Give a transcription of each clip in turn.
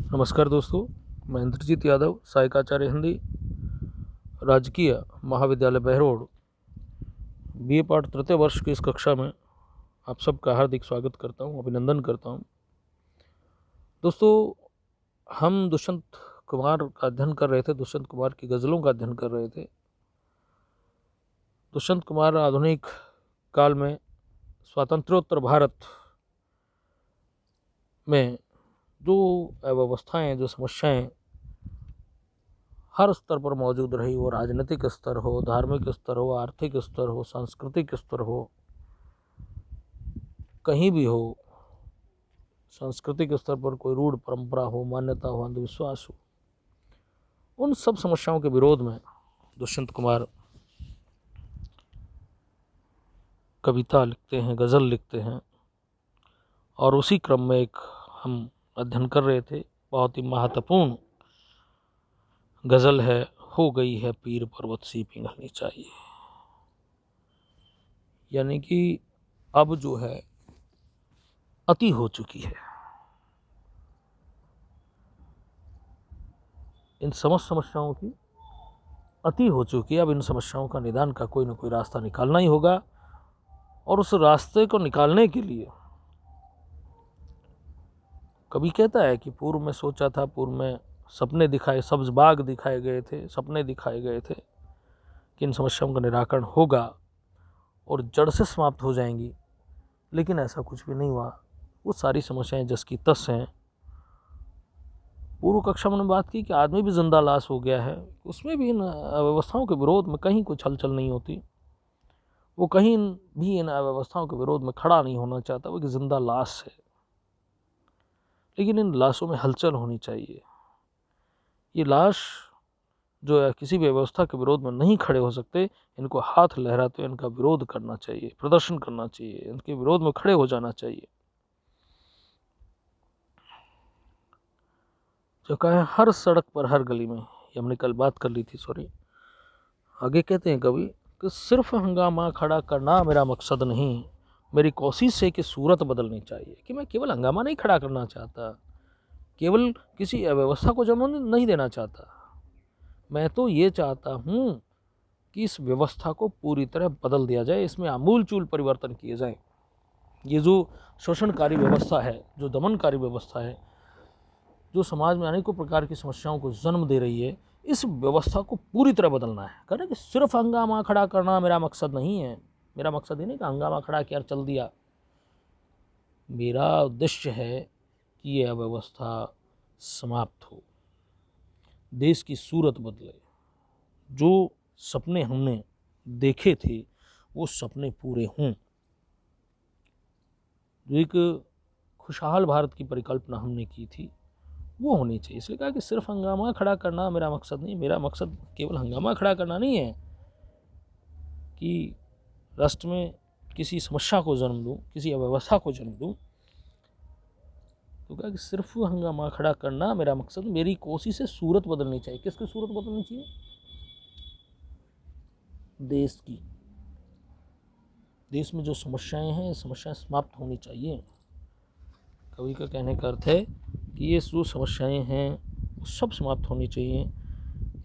नमस्कार दोस्तों, मैं इंद्रजीत यादव, सहायक आचार्य हिंदी, राजकीय महाविद्यालय बहरोड, बीए पाठ तृतीय वर्ष की इस कक्षा में आप सबका हार्दिक स्वागत करता हूं, अभिनंदन करता हूं। दोस्तों, हम दुष्यंत कुमार का अध्ययन कर रहे थे, दुष्यंत कुमार की गज़लों का अध्ययन कर रहे थे। दुष्यंत कुमार आधुनिक काल में स्वातंत्रोत्तर भारत में जो अव्यवस्थाएं, जो समस्याएं हर स्तर पर मौजूद रही, वो राजनीतिक स्तर हो, धार्मिक स्तर हो, आर्थिक स्तर हो, सांस्कृतिक स्तर हो, कहीं भी हो, सांस्कृतिक स्तर पर कोई रूढ़ परंपरा हो, मान्यता हो, अंधविश्वास हो, उन सब समस्याओं के विरोध में दुष्यंत कुमार कविता लिखते हैं, गज़ल लिखते हैं। और उसी क्रम में एक हम अध्ययन कर रहे थे, बहुत ही महत्वपूर्ण गज़ल है, हो गई है पीर पर्वत सी पिघलनी चाहिए। यानी कि अब जो है अति हो चुकी है। इन समस्त समस्याओं की अति हो चुकी है। अब इन समस्याओं का निदान का कोई ना कोई रास्ता निकालना ही होगा, और उस रास्ते को निकालने के लिए कवि कहता है कि पूर्व में सोचा था, पूर्व में सपने दिखाए, सब्ज बाग दिखाए गए थे, सपने दिखाए गए थे कि इन समस्याओं का निराकरण होगा और जड़ से समाप्त हो जाएंगी, लेकिन ऐसा कुछ भी नहीं हुआ। वो सारी समस्याएं जस की तस हैं। पूर्व कक्षा में बात की कि आदमी भी जिंदा लाश हो गया है, उसमें भी इन अव्यवस्थाओं के विरोध में कहीं कुछ हलचल नहीं होती। वो कहीं भी इन अव्यवस्थाओं के विरोध में खड़ा नहीं होना चाहता, वो एक जिंदा लाश है। लेकिन इन लाशों में हलचल होनी चाहिए। ये लाश जो है किसी भी व्यवस्था के विरोध में नहीं खड़े हो सकते, इनको हाथ लहराते हुए इनका विरोध करना चाहिए, प्रदर्शन करना चाहिए, इनके विरोध में खड़े हो जाना चाहिए। जो कहा है हर सड़क पर, हर गली में, ये हमने कल बात कर ली थी, सॉरी। आगे कहते हैं कवि कि सिर्फ हंगामा खड़ा करना मेरा मकसद नहीं, मेरी कोशिश है कि सूरत बदलनी चाहिए। कि मैं केवल हंगामा नहीं खड़ा करना चाहता, केवल किसी अव्यवस्था को जन्म नहीं देना चाहता, मैं तो ये चाहता हूँ कि इस व्यवस्था को पूरी तरह बदल दिया जाए, इसमें आमूलचूल परिवर्तन किए जाएं। ये जो शोषणकारी व्यवस्था है, जो दमनकारी व्यवस्था है, जो समाज में अनेकों प्रकार की समस्याओं को जन्म दे रही है, इस व्यवस्था को पूरी तरह बदलना है। कह रहे कि सिर्फ हंगामा खड़ा करना मेरा मकसद नहीं है। मेरा मकसद ये नहीं कि हंगामा खड़ा किया चल दिया। मेरा उद्देश्य है कि यह व्यवस्था समाप्त हो, देश की सूरत बदले, जो सपने हमने देखे थे वो सपने पूरे हों। जो एक खुशहाल भारत की परिकल्पना हमने की थी वो होनी चाहिए। इसलिए कहा कि सिर्फ हंगामा खड़ा करना मेरा मकसद नहीं। मेरा मकसद केवल हंगामा खड़ा करना नहीं है कि राष्ट्र में किसी समस्या को जन्म दूं, किसी अव्यवस्था को जन्म दूं। तो कहा कि सिर्फ हंगामा खड़ा करना मेरा मकसद, मेरी कोशिश है सूरत बदलनी चाहिए। किसकी सूरत बदलनी चाहिए? देश की। देश में जो समस्याएं हैं, समस्याएं समाप्त होनी चाहिए। कवि का कहने का अर्थ है कि ये जो समस्याएं हैं वो सब समाप्त होनी चाहिए।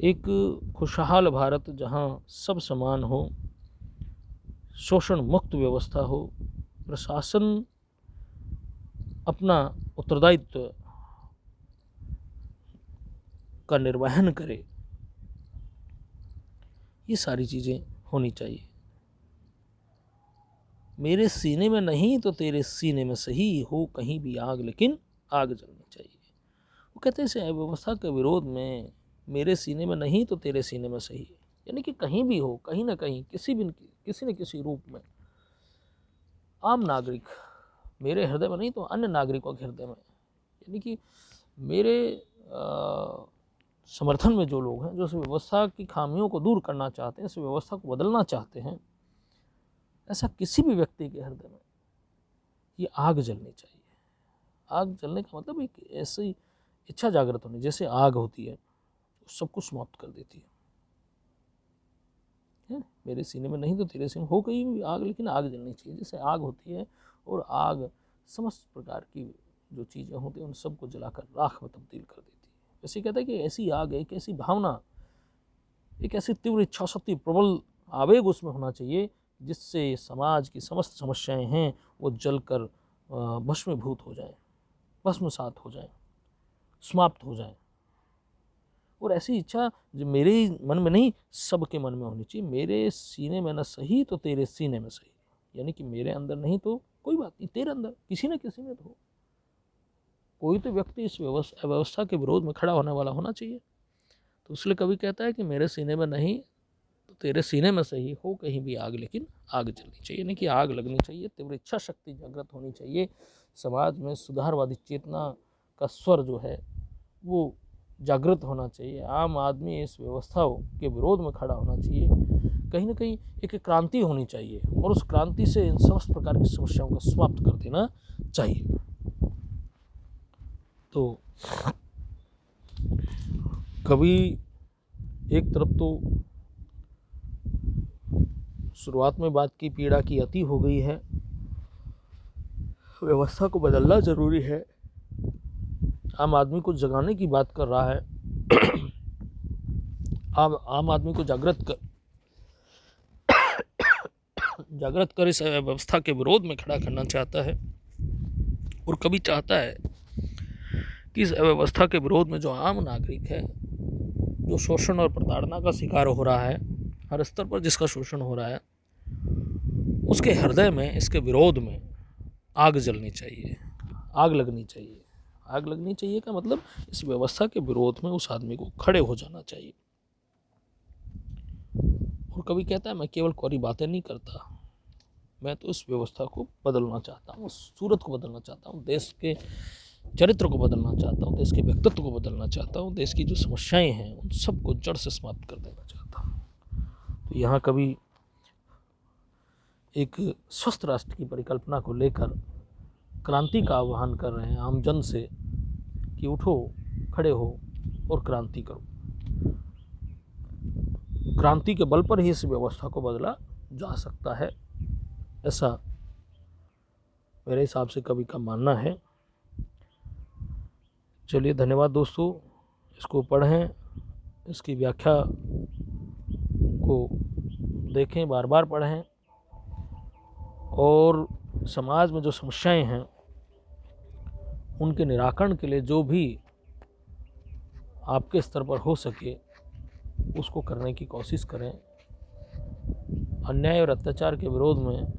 एक खुशहाल भारत जहाँ सब समान हो, शोषण मुक्त व्यवस्था हो, प्रशासन अपना उत्तरदायित्व का निर्वहन करे, ये सारी चीज़ें होनी चाहिए। मेरे सीने में नहीं तो तेरे सीने में सही, हो कहीं भी आग लेकिन आग जलनी चाहिए। वो कहते हैं व्यवस्था के विरोध में मेरे सीने में नहीं तो तेरे सीने में सही, यानी कि कहीं भी हो, कहीं ना कहीं, किसी न किसी रूप में आम नागरिक, मेरे हृदय में नहीं तो अन्य नागरिकों के हृदय में, यानी कि मेरे समर्थन में जो लोग हैं, जो इस व्यवस्था की खामियों को दूर करना चाहते हैं, इस व्यवस्था को बदलना चाहते हैं, ऐसा किसी भी व्यक्ति के हृदय में ये आग जलनी चाहिए। आग जलने का मतलब एक ऐसी इच्छा जागृत होनी, जैसे आग होती है सब कुछ समाप्त कर देती है। मेरे सीने में नहीं तो तेरे सीने में, हो गई आग लेकिन आग जलनी चाहिए। जैसे आग होती है और आग समस्त प्रकार की जो चीज़ें होती हैं उन सबको जलाकर राख में तब्दील कर देती है। वैसे कहता है कि ऐसी आग, एक ऐसी भावना, एक ऐसी तीव्र इच्छा शक्ति, प्रबल आवेग उसमें होना चाहिए जिससे समाज की समस्त समस्याएं हैं वो जलकर भस्मीभूत हो जाएं, भस्मसात हो जाएं, समाप्त हो जाएं। और ऐसी इच्छा जो मेरे मन में नहीं, सबके मन में होनी चाहिए। मेरे सीने में न सही तो तेरे सीने में सही, यानी कि मेरे अंदर नहीं तो कोई बात नहीं, तेरे अंदर किसी न किसी में तो हो। कोई तो व्यक्ति इस व्यवस्था के विरोध में खड़ा होने वाला होना चाहिए। तो इसलिए कवि कहता है कि मेरे सीने में नहीं तो तेरे सीने में सही, हो कहीं भी आग लेकिन आग जलनी चाहिए, यानी कि आग लगनी चाहिए, तीव्र इच्छा शक्ति जागृत होनी चाहिए। समाज में सुधारवादी चेतना का स्वर जो है वो जागृत होना चाहिए। आम आदमी इस व्यवस्था के विरोध में खड़ा होना चाहिए। कहीं ना कहीं एक क्रांति होनी चाहिए और उस क्रांति से इन समस्त प्रकार की समस्याओं को समाप्त कर देना चाहिए। तो कवि एक तरफ तो शुरुआत में बात की पीड़ा की अति हो गई है, व्यवस्था को बदलना जरूरी है, आम आदमी को जगाने की बात कर रहा है, आम आदमी को जागृत कर इस व्यवस्था के विरोध में खड़ा करना चाहता है। और कभी चाहता है कि इस व्यवस्था के विरोध में जो आम नागरिक है, जो शोषण और प्रताड़ना का शिकार हो रहा है, हर स्तर पर जिसका शोषण हो रहा है, उसके हृदय में इसके विरोध में आग जलनी चाहिए, आग लगनी चाहिए। आग लगनी चाहिए का मतलब इस व्यवस्था के विरोध में उस आदमी को खड़े हो जाना चाहिए। और कभी कहता है मैं केवल कोरी बातें नहीं करता, मैं तो इस व्यवस्था को बदलना चाहता हूँ, सूरत को बदलना चाहता हूँ, देश के चरित्र को बदलना चाहता हूँ, देश के व्यक्तित्व को बदलना चाहता हूँ, देश की जो समस्याएं हैं उन सबको जड़ से समाप्त कर देना चाहता हूँ। तो यहाँ कभी एक स्वस्थ राष्ट्र की परिकल्पना को लेकर क्रांति का आह्वान कर रहे हैं आम जन से कि उठो, खड़े हो और क्रांति करो। क्रांति के बल पर ही इस व्यवस्था को बदला जा सकता है, ऐसा मेरे हिसाब से कवि का मानना है। चलिए धन्यवाद दोस्तों, इसको पढ़ें, इसकी व्याख्या को देखें, बार बार पढ़ें और समाज में जो समस्याएं हैं उनके निराकरण के लिए जो भी आपके स्तर पर हो सके उसको करने की कोशिश करें। अन्याय और अत्याचार के विरोध में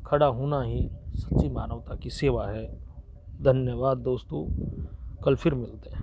खड़ा होना ही सच्ची मानवता की सेवा है। धन्यवाद दोस्तों, कल फिर मिलते हैं।